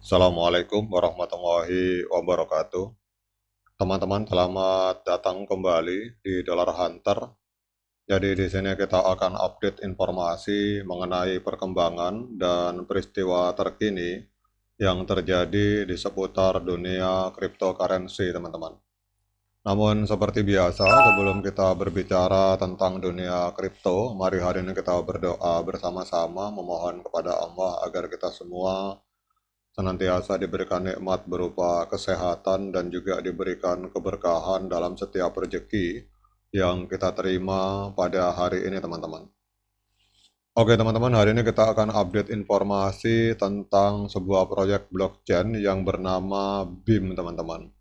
Assalamualaikum warahmatullahi wabarakatuh. Teman-teman, selamat datang kembali di Dollar Hunter. Jadi di sini kita akan update informasi mengenai perkembangan dan peristiwa terkini yang terjadi di seputar dunia cryptocurrency, teman-teman. Namun seperti biasa, sebelum kita berbicara tentang dunia kripto, mari hari ini kita berdoa bersama-sama memohon kepada Allah agar kita semua senantiasa diberikan nikmat berupa kesehatan dan juga diberikan keberkahan dalam setiap rezeki yang kita terima pada hari ini, teman-teman. Oke, teman-teman, hari ini kita akan update informasi tentang sebuah proyek blockchain yang bernama BIM, teman-teman.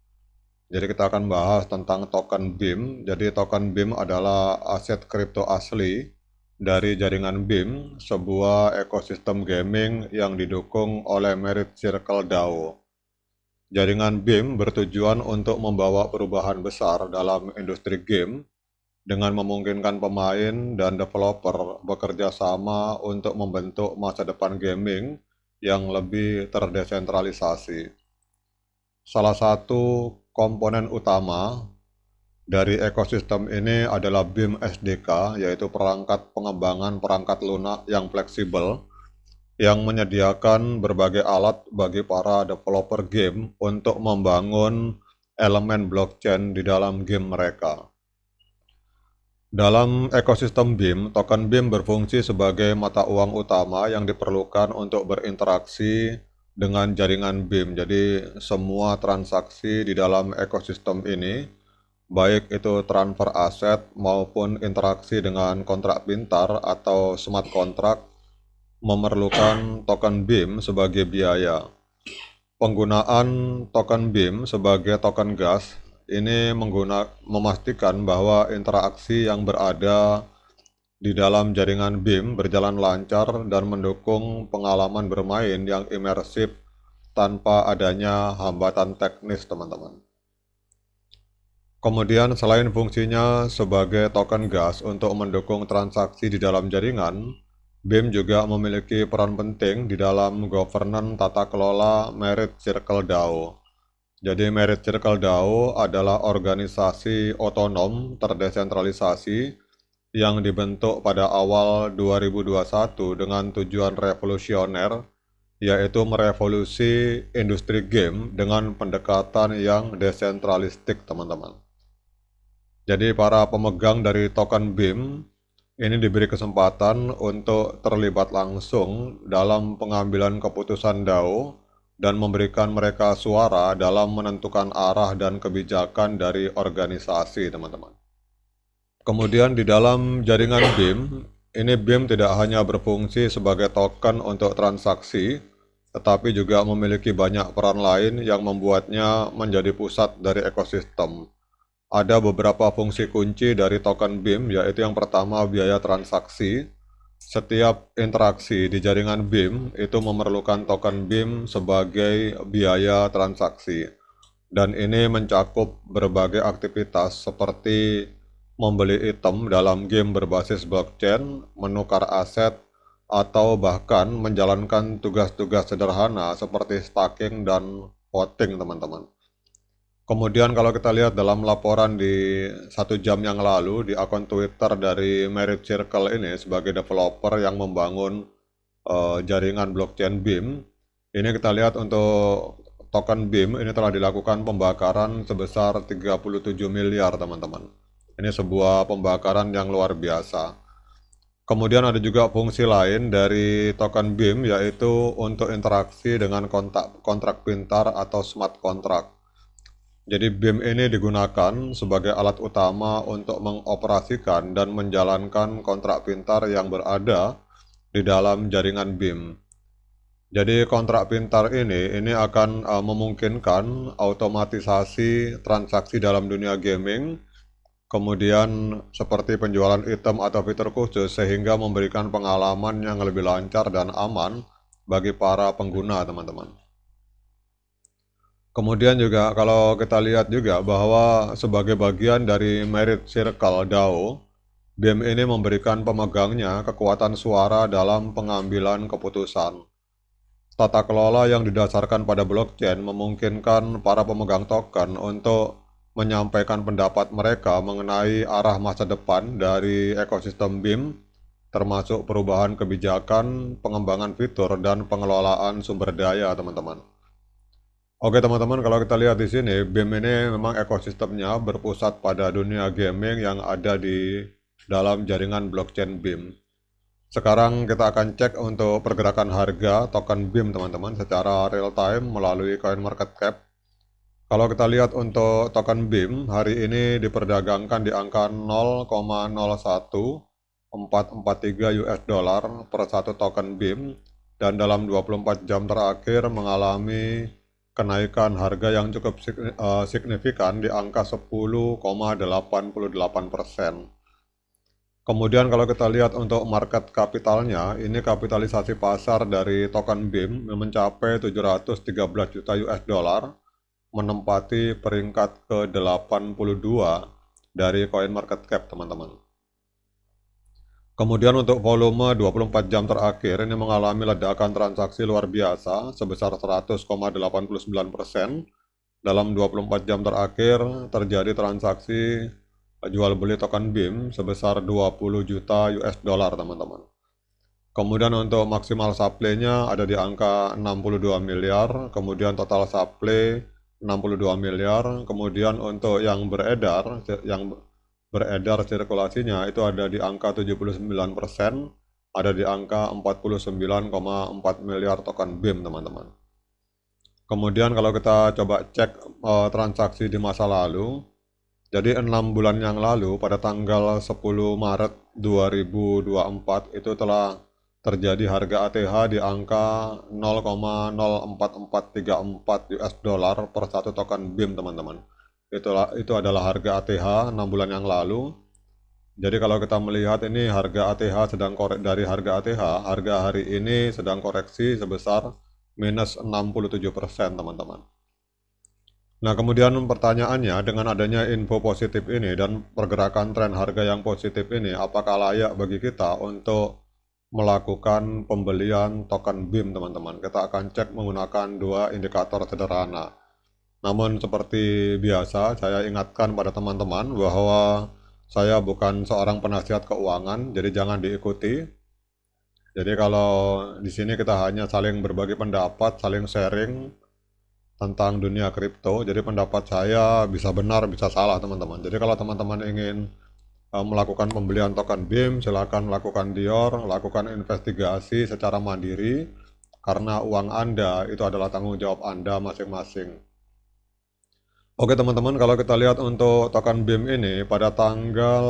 Jadi kita akan bahas tentang token BIM. Jadi token BIM adalah aset kripto asli dari jaringan BIM, sebuah ekosistem gaming yang didukung oleh Merit Circle DAO. Jaringan BIM bertujuan untuk membawa perubahan besar dalam industri game dengan memungkinkan pemain dan developer bekerja sama untuk membentuk masa depan gaming yang lebih terdesentralisasi. Salah satu komponen utama dari ekosistem ini adalah BIM SDK, yaitu perangkat pengembangan perangkat lunak yang fleksibel yang menyediakan berbagai alat bagi para developer game untuk membangun elemen blockchain di dalam game mereka. Dalam ekosistem BIM, token BIM berfungsi sebagai mata uang utama yang diperlukan untuk berinteraksi dengan jaringan BIM. Jadi semua transaksi di dalam ekosistem ini, baik itu transfer aset maupun interaksi dengan kontrak pintar atau smart contract, memerlukan token BIM sebagai biaya. Penggunaan token BIM sebagai token gas ini memastikan bahwa interaksi yang berada di dalam jaringan BIM berjalan lancar dan mendukung pengalaman bermain yang imersif tanpa adanya hambatan teknis, teman-teman. Kemudian selain fungsinya sebagai token gas untuk mendukung transaksi di dalam jaringan, BIM juga memiliki peran penting di dalam governance tata kelola Merit Circle DAO. Jadi Merit Circle DAO adalah organisasi otonom terdesentralisasi yang dibentuk pada awal 2021 dengan tujuan revolusioner, yaitu merevolusi industri game dengan pendekatan yang desentralistik, teman-teman. Jadi para pemegang dari token BIM ini diberi kesempatan untuk terlibat langsung dalam pengambilan keputusan DAO dan memberikan mereka suara dalam menentukan arah dan kebijakan dari organisasi, teman-teman. Kemudian di dalam jaringan BIM, ini BIM tidak hanya berfungsi sebagai token untuk transaksi, tetapi juga memiliki banyak peran lain yang membuatnya menjadi pusat dari ekosistem. Ada beberapa fungsi kunci dari token BIM, yaitu yang pertama biaya transaksi. Setiap interaksi di jaringan BIM itu memerlukan token BIM sebagai biaya transaksi. Dan ini mencakup berbagai aktivitas seperti membeli item dalam game berbasis blockchain, menukar aset, atau bahkan menjalankan tugas-tugas sederhana seperti staking dan voting, teman-teman. Kemudian kalau kita lihat dalam laporan di 1 jam yang lalu di akun Twitter dari Merit Circle ini sebagai developer yang membangun jaringan blockchain BIM, ini kita lihat untuk token BIM ini telah dilakukan pembakaran sebesar 37 miliar, teman-teman. Ini sebuah pembakaran yang luar biasa. Kemudian ada juga fungsi lain dari token BIM, yaitu untuk interaksi dengan kontrak pintar atau smart contract. Jadi BIM ini digunakan sebagai alat utama untuk mengoperasikan dan menjalankan kontrak pintar yang berada di dalam jaringan BIM. Jadi kontrak pintar ini akan memungkinkan otomatisasi transaksi dalam dunia gaming, kemudian seperti penjualan item atau fitur khusus sehingga memberikan pengalaman yang lebih lancar dan aman bagi para pengguna, teman-teman. Kemudian juga kalau kita lihat juga bahwa sebagai bagian dari Merit Circle DAO, BIM ini memberikan pemegangnya kekuatan suara dalam pengambilan keputusan. Tata kelola yang didasarkan pada blockchain memungkinkan para pemegang token untuk menyampaikan pendapat mereka mengenai arah masa depan dari ekosistem BIM, termasuk perubahan kebijakan, pengembangan fitur, dan pengelolaan sumber daya, teman-teman. Oke teman-teman, kalau kita lihat di sini, BIM ini memang ekosistemnya berpusat pada dunia gaming yang ada di dalam jaringan blockchain BIM. Sekarang kita akan cek untuk pergerakan harga token BIM teman-teman secara real time melalui CoinMarketCap. Kalau kita lihat untuk token BIM hari ini diperdagangkan di angka 0,01443 US dollar per satu token BIM dan dalam 24 jam terakhir mengalami kenaikan harga yang cukup signifikan di angka 10,88%. Kemudian kalau kita lihat untuk market kapitalnya, ini kapitalisasi pasar dari token BIM mencapai 713 juta US dollar, menempati peringkat ke-82 dari CoinMarketCap, teman-teman. Kemudian untuk volume 24 jam terakhir ini mengalami ledakan transaksi luar biasa sebesar 100,89%. Dalam 24 jam terakhir terjadi transaksi jual beli token BIM sebesar 20 juta US dollar, teman-teman. Kemudian untuk maksimal supply-nya ada di angka 62 miliar, kemudian total supply 62 miliar, kemudian untuk yang beredar sirkulasinya itu ada di angka 79%, ada di angka 49,4 miliar token BIM, teman-teman. Kemudian kalau kita coba cek transaksi di masa lalu, jadi 6 bulan yang lalu pada tanggal 10 Maret 2024 itu telah terjadi harga ATH di angka 0,04434 US dollar per satu token BIM, teman-teman. Itu adalah harga ATH 6 bulan yang lalu. Jadi kalau kita melihat ini harga ATH dari harga ATH, harga hari ini sedang koreksi sebesar minus 67%, teman-teman. Nah, kemudian pertanyaannya, dengan adanya info positif ini dan pergerakan tren harga yang positif ini, apakah layak bagi kita untuk melakukan pembelian token BIM, teman-teman? Kita akan cek menggunakan dua indikator sederhana. Namun seperti biasa, saya ingatkan pada teman-teman bahwa saya bukan seorang penasihat keuangan, jadi jangan diikuti. Jadi kalau di sini kita hanya saling berbagi pendapat, saling sharing tentang dunia kripto. Jadi pendapat saya bisa benar, bisa salah, teman-teman. Jadi kalau teman-teman ingin melakukan pembelian token BIM, silakan lakukan Dior, lakukan investigasi secara mandiri, karena uang Anda itu adalah tanggung jawab Anda masing-masing. Oke teman-teman, kalau kita lihat untuk token BIM ini pada tanggal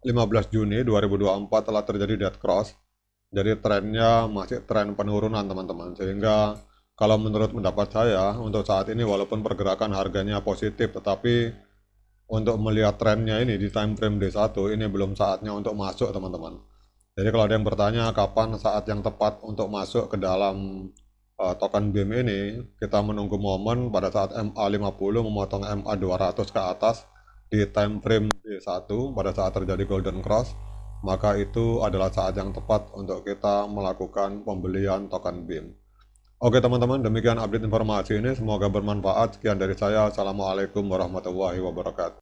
15 Juni 2024 telah terjadi dead cross. Jadi trennya masih tren penurunan, teman-teman. Sehingga kalau menurut pendapat saya untuk saat ini walaupun pergerakan harganya positif, tetapi untuk melihat trennya ini di time frame D1 ini belum saatnya untuk masuk, teman-teman. Jadi kalau ada yang bertanya kapan saat yang tepat untuk masuk ke dalam token BIM ini, kita menunggu momen pada saat MA50 memotong MA200 ke atas di time frame D1 pada saat terjadi golden cross, maka itu adalah saat yang tepat untuk kita melakukan pembelian token BIM. Oke teman-teman, demikian update informasi ini, semoga bermanfaat. Sekian dari saya, Assalamualaikum warahmatullahi wabarakatuh.